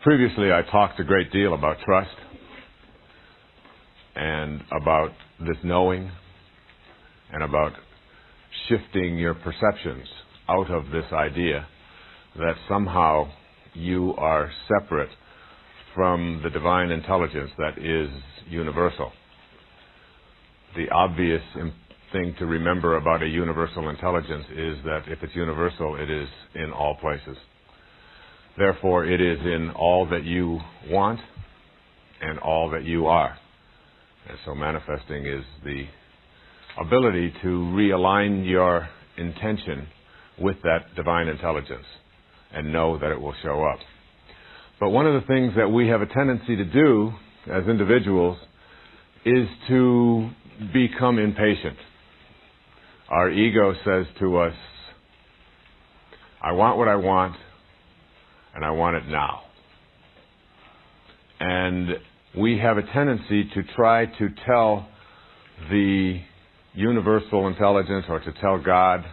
Previously, I talked a great deal about trust and about this knowing and about shifting your perceptions out of this idea that somehow you are separate from the divine intelligence that is universal. The obvious thing to remember about a universal intelligence is that if it's universal, it is in all places. Therefore, it is in all that you want and all that you are. And so manifesting is the ability to realign your intention with that divine intelligence and know that it will show up. But one of the things that we have a tendency to do as individuals is to become impatient. Our ego says to us, I want what I want, and I want it now. And we have a tendency to try to tell the universal intelligence, or to tell God,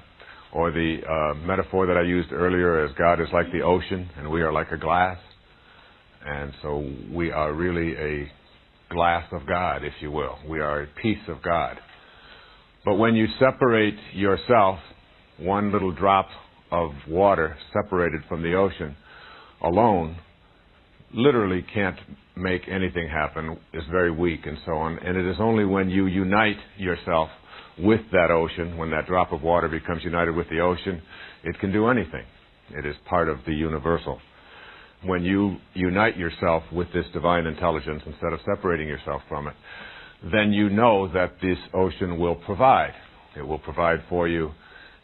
or the metaphor that I used earlier as God is like the ocean and we are like a glass. And so we are really a glass of God, if you will. We are a piece of God. But when you separate yourself, one little drop of water separated from the ocean alone literally can't make anything happen, is very weak and so on. And it is only when you unite yourself with that ocean, when that drop of water becomes united with the ocean, it can do anything. It is part of the universal. When you unite yourself with this divine intelligence instead of separating yourself from it, then you know that this ocean will provide. It will provide for you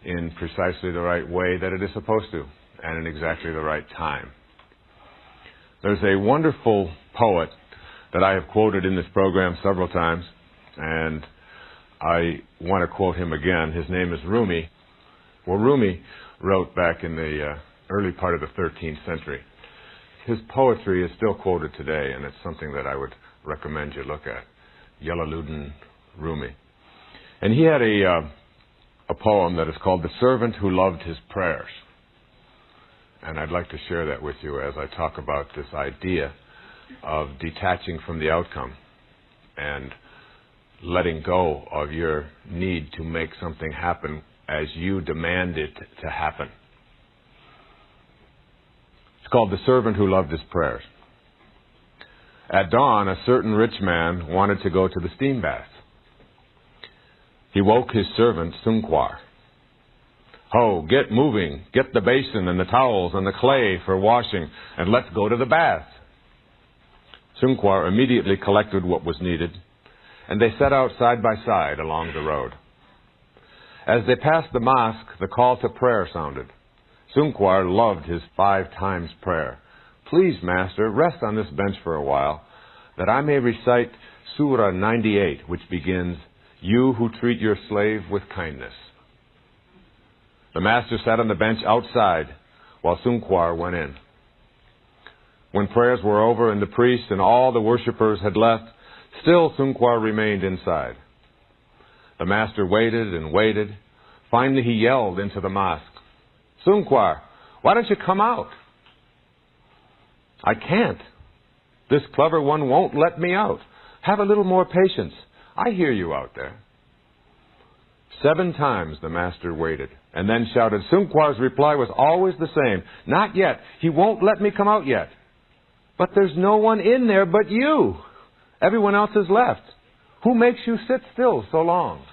in precisely the right way that it is supposed to, and in exactly the right time. There's a wonderful poet that I have quoted in this program several times, and I want to quote him again. His name is Rumi. Well, Rumi wrote back in the early part of the 13th century. His poetry is still quoted today, and it's something that I would recommend you look at. Jalaluddin Rumi. And he had a poem that is called The Servant Who Loved His Prayers. And I'd like to share that with you as I talk about this idea of detaching from the outcome and letting go of your need to make something happen as you demand it to happen. It's called The Servant Who Loved His Prayers. At dawn, a certain rich man wanted to go to the steam bath. He woke his servant, Sunquar. Ho, get moving, get the basin and the towels and the clay for washing, and let's go to the bath. Sunquar immediately collected what was needed, and they set out side by side along the road. As they passed the mosque, the call to prayer sounded. Sunquar loved his 5 times prayer. Please, Master, rest on this bench for a while, that I may recite Surah 98, which begins, You who treat your slave with kindness. The Master sat on the bench outside, while Sunquar went in. When prayers were over and the priest and all the worshippers had left, still Sunquar remained inside. The Master waited and waited. Finally he yelled into the mosque, Sunquar, why don't you come out? I can't. This clever one won't let me out. Have a little more patience. I hear you out there. 7 times the Master waited and then shouted. Sunquar's reply was always the same. Not yet. He won't let me come out yet. But there's no one in there but you. Everyone else has left. Who makes you sit still so long?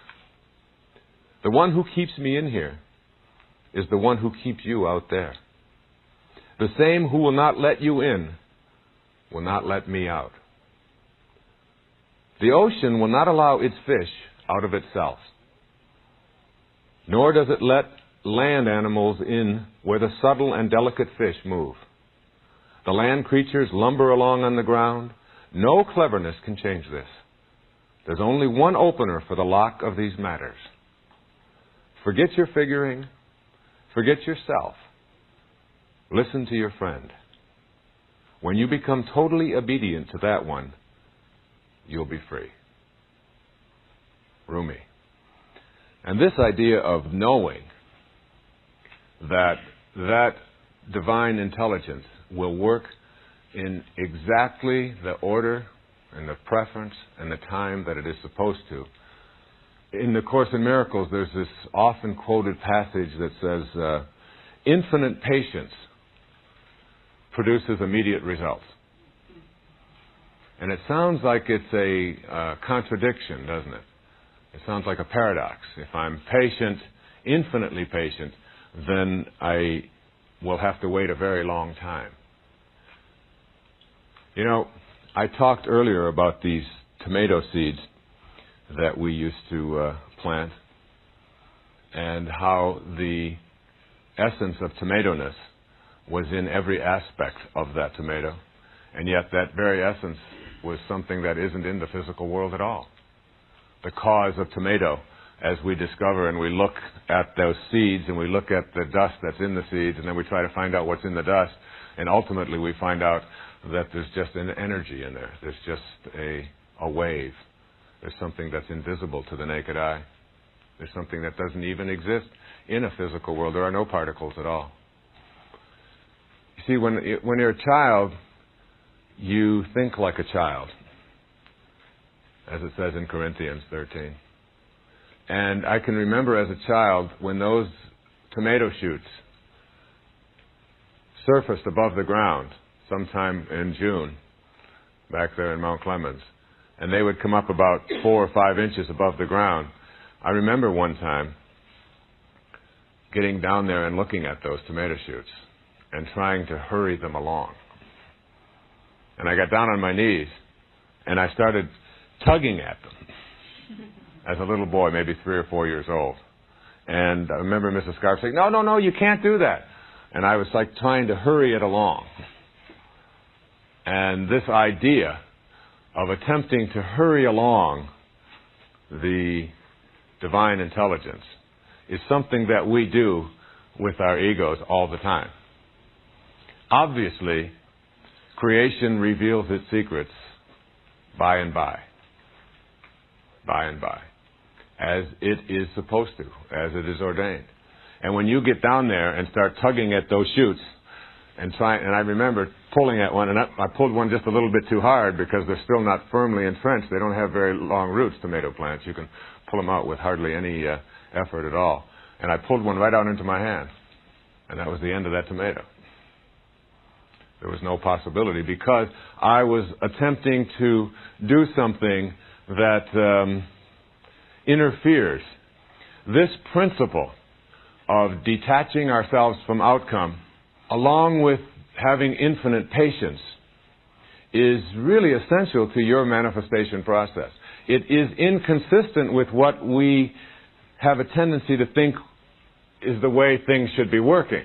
The one who keeps me in here is the one who keeps you out there. The same who will not let you in will not let me out. The ocean will not allow its fish out of itself, nor does it let land animals in where the subtle and delicate fish move. The land creatures lumber along on the ground. No cleverness can change this. There's only one opener for the lock of these matters. Forget your figuring. Forget yourself. Listen to your friend. When you become totally obedient to that one, you'll be free. Rumi. And this idea of knowing that divine intelligence will work in exactly the order and the preference and the time that it is supposed to. In the Course in Miracles, there's this often quoted passage that says, infinite patience produces immediate results. And it sounds like it's a contradiction, doesn't it? It sounds like a paradox. If I'm patient, infinitely patient, then I will have to wait a very long time. You know, I talked earlier about these tomato seeds that we used to plant and how the essence of tomato-ness was in every aspect of that tomato. And yet that very essence was something that isn't in the physical world at all. The cause of tomato, as we discover and we look at those seeds and we look at the dust that's in the seeds and then we try to find out what's in the dust, and ultimately we find out that there's just an energy in there. There's just a wave. There's something that's invisible to the naked eye. There's something that doesn't even exist in a physical world. There are no particles at all. You see, when you're a child, you think like a child, as it says in Corinthians 13. And I can remember as a child when those tomato shoots surfaced above the ground sometime in June, back there in Mount Clemens, and they would come up about 4 or 5 inches above the ground. I remember one time getting down there and looking at those tomato shoots and trying to hurry them along. And I got down on my knees and I started tugging at them as a little boy, maybe 3 or 4 years old. And I remember Mrs. Scarf saying, no, you can't do that. And I was like trying to hurry it along. And this idea of attempting to hurry along the divine intelligence is something that we do with our egos all the time. Obviously, creation reveals its secrets by and by, as it is supposed to, as it is ordained. And when you get down there and start tugging at those shoots, and I remember pulling at one, and I pulled one just a little bit too hard because they're still not firmly entrenched. They don't have very long roots, tomato plants. You can pull them out with hardly any effort at all. And I pulled one right out into my hand, and that was the end of that tomato. There was no possibility because I was attempting to do something that interferes. This principle of detaching ourselves from outcome, along with having infinite patience, is really essential to your manifestation process. It is inconsistent with what we have a tendency to think is the way things should be working.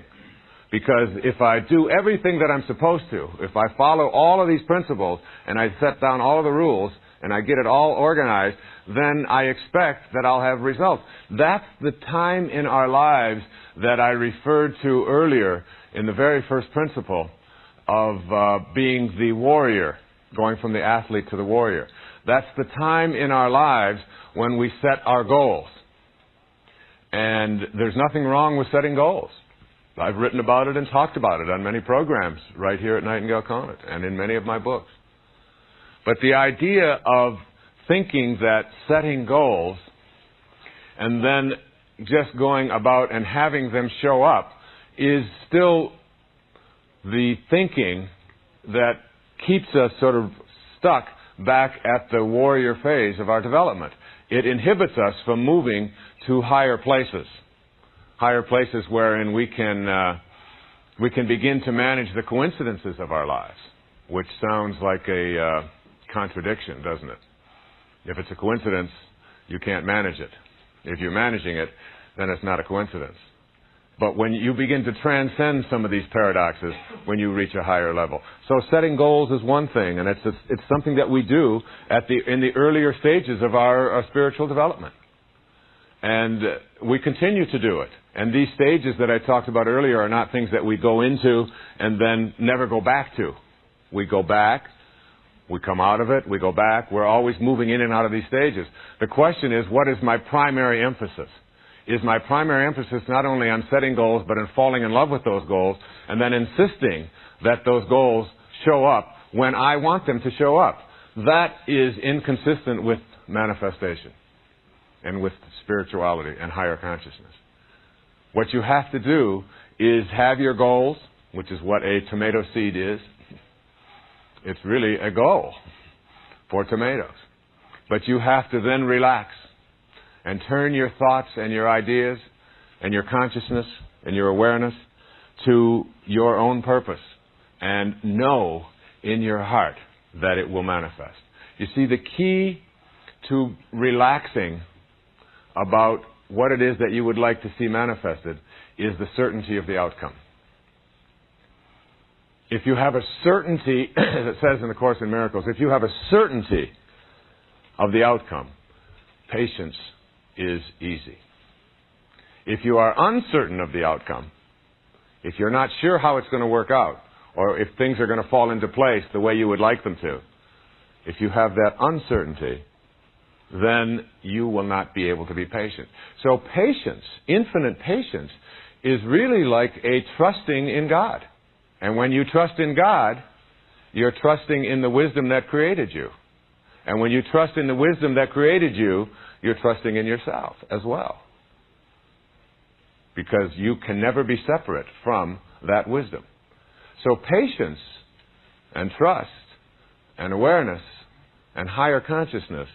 Because if I do everything that I'm supposed to, if I follow all of these principles and I set down all of the rules and I get it all organized, then I expect that I'll have results. That's the time in our lives that I referred to earlier in the very first principle of being the warrior, going from the athlete to the warrior. That's the time in our lives when we set our goals. And there's nothing wrong with setting goals. I've written about it and talked about it on many programs right here at Nightingale Conant and in many of my books. But the idea of thinking that setting goals and then just going about and having them show up is still the thinking that keeps us sort of stuck back at the warrior phase of our development. It inhibits us from moving to higher places wherein we can begin to manage the coincidences of our lives, which sounds like a contradiction, doesn't it? If it's a coincidence, you can't manage it. If you're managing it, then it's not a coincidence. But when you begin to transcend some of these paradoxes, when you reach a higher level. So setting goals is one thing, and it's something that we do in the earlier stages of our spiritual development. And we continue to do it. And these stages that I talked about earlier are not things that we go into and then never go back to. We go back, we come out of it, we go back. We're always moving in and out of these stages. The question is, what is my primary emphasis? Is my primary emphasis not only on setting goals, but in falling in love with those goals, and then insisting that those goals show up when I want them to show up. That is inconsistent with manifestation and with spirituality and higher consciousness. What you have to do is have your goals, which is what a tomato seed is. It's really a goal for tomatoes. But you have to then relax and turn your thoughts and your ideas and your consciousness and your awareness to your own purpose and know in your heart that it will manifest. You see, the key to relaxing about what it is that you would like to see manifested is the certainty of the outcome. If you have a certainty, as it says in the Course in Miracles, if you have a certainty of the outcome, patience is easy. If you are uncertain of the outcome, if you're not sure how it's going to work out, or if things are going to fall into place the way you would like them to, if you have that uncertainty, then you will not be able to be patient. So patience, infinite patience, is really like a trusting in God. And when you trust in God, you're trusting in the wisdom that created you. And when you trust in the wisdom that created you, you're trusting in yourself as well. Because you can never be separate from that wisdom. So patience and trust and awareness and higher consciousness